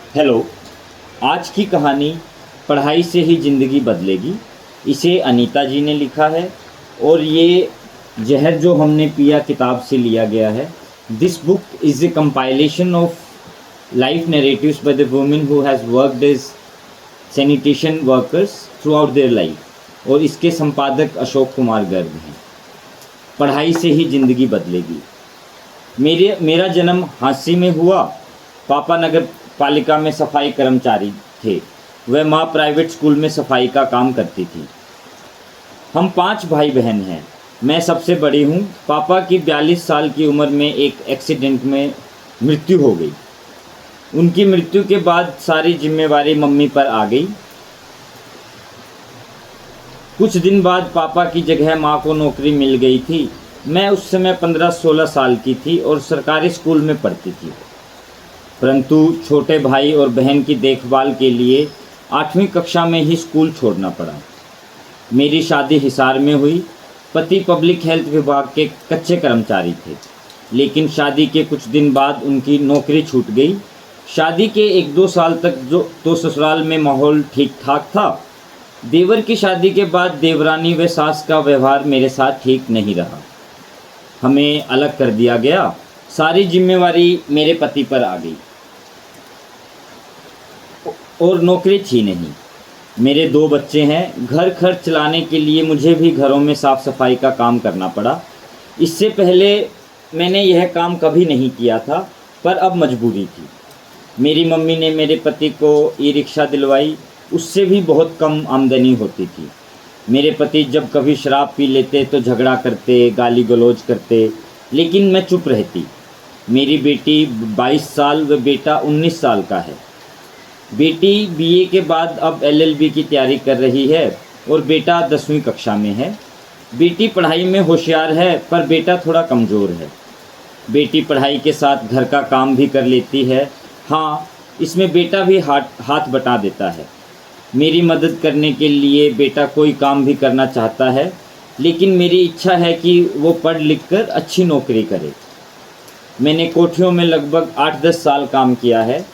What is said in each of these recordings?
Hello. आज की कहानी पढ़ाई से ही ज़िंदगी बदलेगी। इसे अनीता जी ने लिखा है और ये जहर जो हमने पिया किताब से लिया गया है। This book is a compilation of life narratives by the women who has worked as sanitation workers throughout their life, और इसके संपादक अशोक कुमार गर्ग हैं। पढ़ाई से ही ज़िंदगी बदलेगी। मेरा जन्म हांसी में हुआ। पापा नगर पालिका में सफाई कर्मचारी थे। वह माँ प्राइवेट स्कूल में सफाई का काम करती थी। हम 5 भाई बहन हैं। मैं सबसे बड़ी हूँ। पापा की 42 साल की उम्र में एक एक्सीडेंट में मृत्यु हो गई। उनकी मृत्यु के बाद सारी जिम्मेवारी मम्मी पर आ गई। कुछ दिन बाद पापा की जगह माँ को नौकरी मिल गई थी। मैं उस समय 15-16 साल की थी और सरकारी स्कूल में पढ़ती थी, परंतु छोटे भाई और बहन की देखभाल के लिए 8वीं कक्षा में ही स्कूल छोड़ना पड़ा। मेरी शादी हिसार में हुई। पति पब्लिक हेल्थ विभाग के कच्चे कर्मचारी थे, लेकिन शादी के कुछ दिन बाद उनकी नौकरी छूट गई। शादी के 1-2 साल तक तो ससुराल में माहौल ठीक ठाक था। देवर की शादी के बाद देवरानी व सास का व्यवहार मेरे साथ ठीक नहीं रहा। हमें अलग कर दिया गया। सारी जिम्मेवारी मेरे पति पर आ गई और नौकरी थी नहीं। मेरे 2 बच्चे हैं। घर खर्च चलाने के लिए मुझे भी घरों में साफ़ सफाई का काम करना पड़ा। इससे पहले मैंने यह काम कभी नहीं किया था, पर अब मजबूरी थी। मेरी मम्मी ने मेरे पति को ई-रिक्शा दिलवाई। उससे भी बहुत कम आमदनी होती थी। मेरे पति जब कभी शराब पी लेते तो झगड़ा करते, गाली गलौज करते, लेकिन मैं चुप रहती। मेरी बेटी 22 साल व बेटा 19 साल का है। बेटी बीए के बाद अब एलएलबी की तैयारी कर रही है और बेटा 10वीं कक्षा में है। बेटी पढ़ाई में होशियार है, पर बेटा थोड़ा कमज़ोर है। बेटी पढ़ाई के साथ घर का काम भी कर लेती है। हाँ, इसमें बेटा भी हाथ बटा देता है। मेरी मदद करने के लिए बेटा कोई काम भी करना चाहता है, लेकिन मेरी इच्छा है कि वो पढ़ लिख कर अच्छी नौकरी करे। मैंने कोठियों में लगभग 8-10 साल काम किया है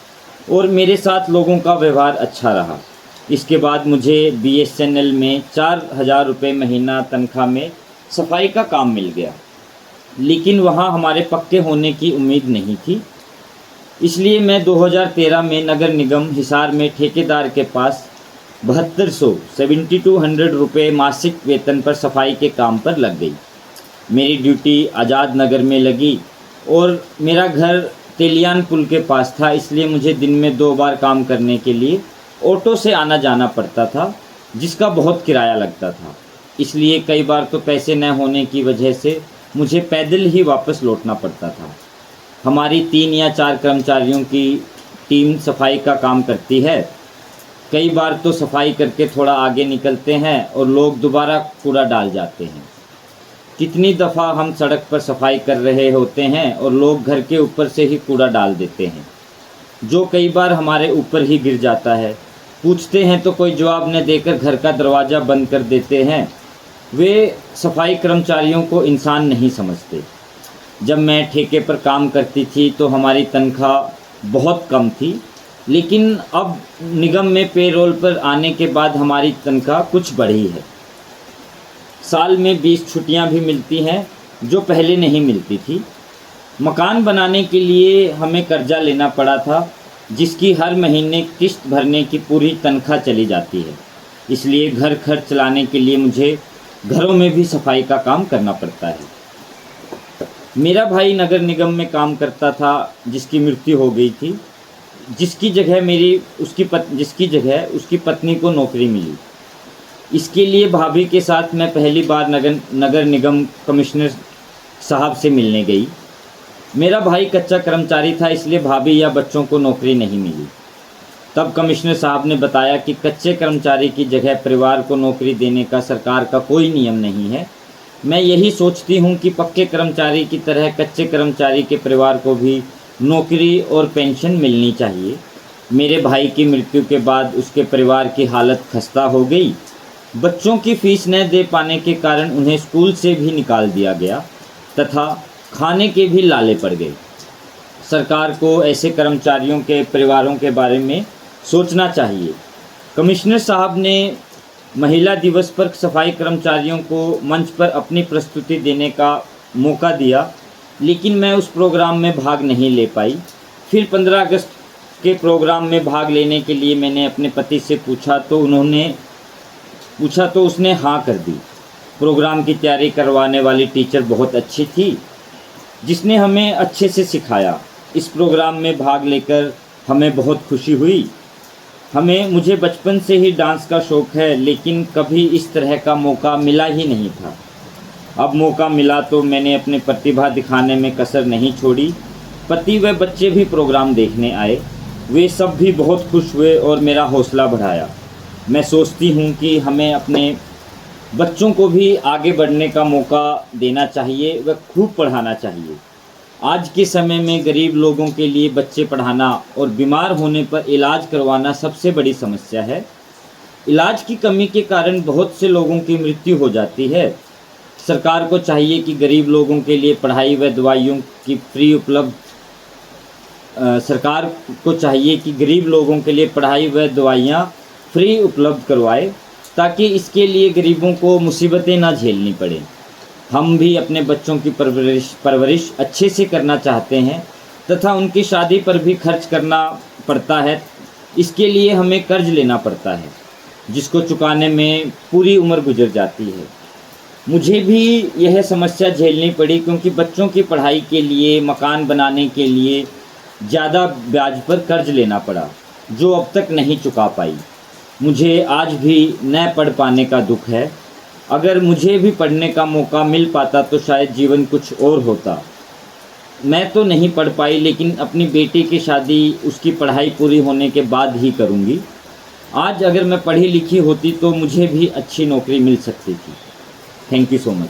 और मेरे साथ लोगों का व्यवहार अच्छा रहा। इसके बाद मुझे बीएसएनएल में 4000 रुपये महीना तनख्वाह में सफाई का काम मिल गया, लेकिन वहाँ हमारे पक्के होने की उम्मीद नहीं थी। इसलिए मैं 2013 में नगर निगम हिसार में ठेकेदार के पास 7200 रुपये मासिक वेतन पर सफाई के काम पर लग गई। मेरी ड्यूटी आज़ाद नगर में लगी और मेरा घर तेलियान पुल के पास था, इसलिए मुझे दिन में 2 बार काम करने के लिए ऑटो से आना जाना पड़ता था, जिसका बहुत किराया लगता था। इसलिए कई बार तो पैसे न होने की वजह से मुझे पैदल ही वापस लौटना पड़ता था। हमारी 3 या 4 कर्मचारियों की टीम सफाई का काम करती है। कई बार तो सफाई करके थोड़ा आगे निकलते हैं और लोग दोबारा कूड़ा डाल जाते हैं। कितनी दफ़ा हम सड़क पर सफाई कर रहे होते हैं और लोग घर के ऊपर से ही कूड़ा डाल देते हैं, जो कई बार हमारे ऊपर ही गिर जाता है। पूछते हैं तो कोई जवाब न देकर घर का दरवाज़ा बंद कर देते हैं। वे सफाई कर्मचारियों को इंसान नहीं समझते। जब मैं ठेके पर काम करती थी तो हमारी तनख्वाह बहुत कम थी, लेकिन अब निगम में पेरोल पर आने के बाद हमारी तनख्वाह कुछ बढ़ी है। साल में 20 छुट्टियां भी मिलती हैं, जो पहले नहीं मिलती थी। मकान बनाने के लिए हमें कर्जा लेना पड़ा था, जिसकी हर महीने किस्त भरने की पूरी तनख्वाह चली जाती है। इसलिए घर खर्च चलाने के लिए मुझे घरों में भी सफाई का काम करना पड़ता है। मेरा भाई नगर निगम में काम करता था, जिसकी मृत्यु हो गई थी, जिसकी जगह उसकी पत्नी को नौकरी मिली। इसके लिए भाभी के साथ मैं पहली बार नगर निगम कमिश्नर साहब से मिलने गई। मेरा भाई कच्चा कर्मचारी था, इसलिए भाभी या बच्चों को नौकरी नहीं मिली। तब कमिश्नर साहब ने बताया कि कच्चे कर्मचारी की जगह परिवार को नौकरी देने का सरकार का कोई नियम नहीं है। मैं यही सोचती हूँ कि पक्के कर्मचारी की तरह कच्चे कर्मचारी के परिवार को भी नौकरी और पेंशन मिलनी चाहिए। मेरे भाई की मृत्यु के बाद उसके परिवार की हालत खस्ता हो गई। बच्चों की फीस न दे पाने के कारण उन्हें स्कूल से भी निकाल दिया गया तथा खाने के भी लाले पड़ गए। सरकार को ऐसे कर्मचारियों के परिवारों के बारे में सोचना चाहिए। कमिश्नर साहब ने महिला दिवस पर सफाई कर्मचारियों को मंच पर अपनी प्रस्तुति देने का मौका दिया, लेकिन मैं उस प्रोग्राम में भाग नहीं ले पाई। फिर 15 अगस्त के प्रोग्राम में भाग लेने के लिए मैंने अपने पति से पूछा तो उसने हाँ कर दी। प्रोग्राम की तैयारी करवाने वाली टीचर बहुत अच्छी थी, जिसने हमें अच्छे से सिखाया। इस प्रोग्राम में भाग लेकर हमें बहुत खुशी हुई। मुझे बचपन से ही डांस का शौक़ है, लेकिन कभी इस तरह का मौका मिला ही नहीं था। अब मौका मिला तो मैंने अपनी प्रतिभा दिखाने में कसर नहीं छोड़ी। पति व बच्चे भी प्रोग्राम देखने आए। वे सब भी बहुत खुश हुए और मेरा हौसला बढ़ाया। मैं सोचती हूँ कि हमें अपने बच्चों को भी आगे बढ़ने का मौका देना चाहिए व खूब पढ़ाना चाहिए। आज के समय में गरीब लोगों के लिए बच्चे पढ़ाना और बीमार होने पर इलाज करवाना सबसे बड़ी समस्या है। इलाज की कमी के कारण बहुत से लोगों की मृत्यु हो जाती है। सरकार को चाहिए कि गरीब लोगों के लिए पढ़ाई व दवाइयों की दवाइयाँ फ्री उपलब्ध करवाए, ताकि इसके लिए गरीबों को मुसीबतें ना झेलनी पड़े। हम भी अपने बच्चों की परवरिश अच्छे से करना चाहते हैं तथा उनकी शादी पर भी खर्च करना पड़ता है। इसके लिए हमें कर्ज लेना पड़ता है, जिसको चुकाने में पूरी उम्र गुजर जाती है। मुझे भी यह समस्या झेलनी पड़ी, क्योंकि बच्चों की पढ़ाई के लिए, मकान बनाने के लिए ज़्यादा ब्याज पर कर्ज लेना पड़ा, जो अब तक नहीं चुका पाई। मुझे आज भी न पढ़ पाने का दुख है। अगर मुझे भी पढ़ने का मौका मिल पाता तो शायद जीवन कुछ और होता। मैं तो नहीं पढ़ पाई, लेकिन अपनी बेटी की शादी उसकी पढ़ाई पूरी होने के बाद ही करूँगी। आज अगर मैं पढ़ी लिखी होती तो मुझे भी अच्छी नौकरी मिल सकती थी। Thank you so much.